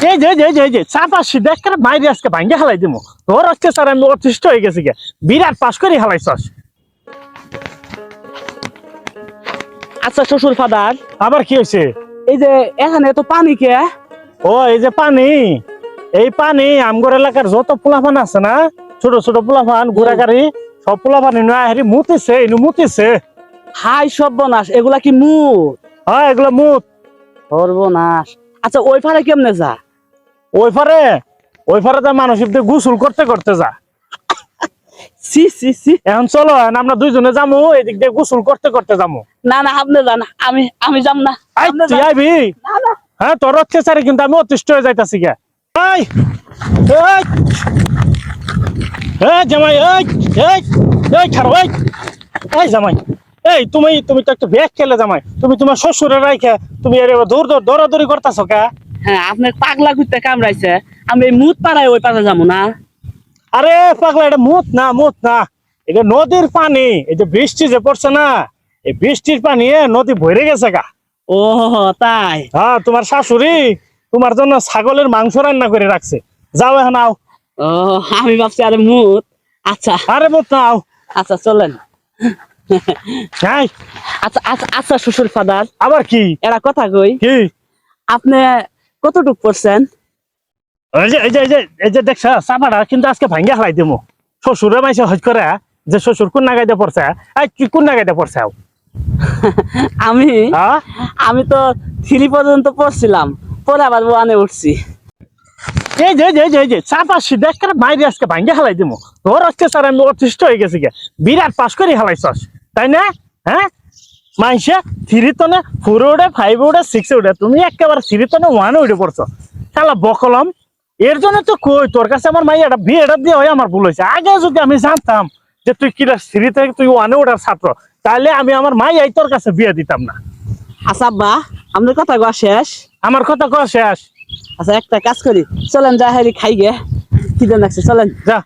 এই যে চাপা সিধা করে মাইরে আজকে ভাঙ্গে হালাই দিমু তোর আজকে স্যার আমি অতিষ্ঠ হয়ে গেছি গে বিরাট পাস করে হালাইছস। আচ্ছা শ্বশুর ফাদার, আবার কি হয়েছে? এই যে এখানে তো পানি কে? ও এই যে পানি, এই পানি আমগর এলাকার যত পোলাপান আছে না, ছোট ছোট পোলাপান ঘোরা গাড়ি সব পোলাপান হেরি মুতিছে ইনু মুতিছে। হাই সর্বনাশ, এগুলা কি মুত? হ্যাঁ এগুলো মুত। সর্বনাশ। আচ্ছা ওই পারে কেমনে যা? ওই পারে তো মানুষ গোসল করতে করতে যা। সি সি সি। এখন চলো আমরা দুইজনে যামু, এদিক দিয়ে গোসল করতে করতে যামু। না না আপনি যান, আমি যাম না। আই আপনি তুই যান। আইবি? না না। হ্যাঁ তোর অত্যাচারে কিন্তু আমি অতিষ্ঠ হয়ে যাইতাছি গে। এই এই এই জামাই এই এই এই খারো এই এই জামাই এই তুমি তুমি তো একটা ব্যাগ খেলে জামাই, তুমি তোমার শ্বশুরের রাইখা তুমি এর দৌড়াদৌড়ি করতেছো কে? হ্যাঁ আপনার পাগলা কুত্তে কামড়াইছে, আমি এই মুত পাড়ায় ওই পাশে যাবো না। আরে পাগলা, এটা মুত না, এটা নদীর পানি। এই যে বৃষ্টি যে পড়ছে না, এই বৃষ্টির পানি নদী ভরে গেছে গা। ও তাই? হ্যাঁ তোমার শাশুড়ি তোমার জন্য ছাগলের মাংস রান্না করে রাখছে, যাও এখন আও। ও আমি ভাবছি আরে মুত। আচ্ছা আরে মুত না, আও। আচ্ছা চলেন। হ্যাঁ আচ্ছা আচ্ছা আচ্ছা শ্বশুর ফাদার, আবার কি এরা কথা কই, কি? আপনি কতটুক পড়ছেন? এই যে দেখছ চাপাটা কিন্তু আজকে ভাঙ্গে হালাই দিমু। শ্বশুরে মাইসে হজ করে যে শ্বশুর কোন নাগাইতে পড়ছে, এই কি কোন নাগাইতে পড়ছে? আমি হ্যাঁ আমি তো 3 পর্যন্ত পড়ছিলাম, পরে আবার 1-এ উঠছি। এই যে চাপা সিধা করে মাইরে আজকে ভাঙ্গে হালাই দিমু তোর আজকে স্যার আমি অতিষ্ঠ হয়ে গেছি গে বিরাট পাস করে হালাইছস তাই না? হ্যাঁ মাইসে 3 তনে 4 উঠে 5 উঠে 6 উঠে, তুমি একেবারে 3 তনে 1 উঠে পড়ছো। শালা বকলম, এর জন্য তো কই তোর কাছে আমার মাইয়াটা বিয়েটা দিয়ে হয় আমার ভুল হয়েছে। আগে যদি আমি জানতাম যে তুই কিরা 3 থেকে তুই 1-এ ওঠার ছাত্র, তাহলে আমি আমার মাইয়াই তোর কাছে বিয়ে দিতাম না। আচ্ছা আব্বা, আপনার কথা কওয়া শেষ? আমার কথা কওয়া শেষ। আচ্ছা একটা কাজ করি, চলেন যা হারি খাই গে, খিদে লাগছে, চলেন। যা।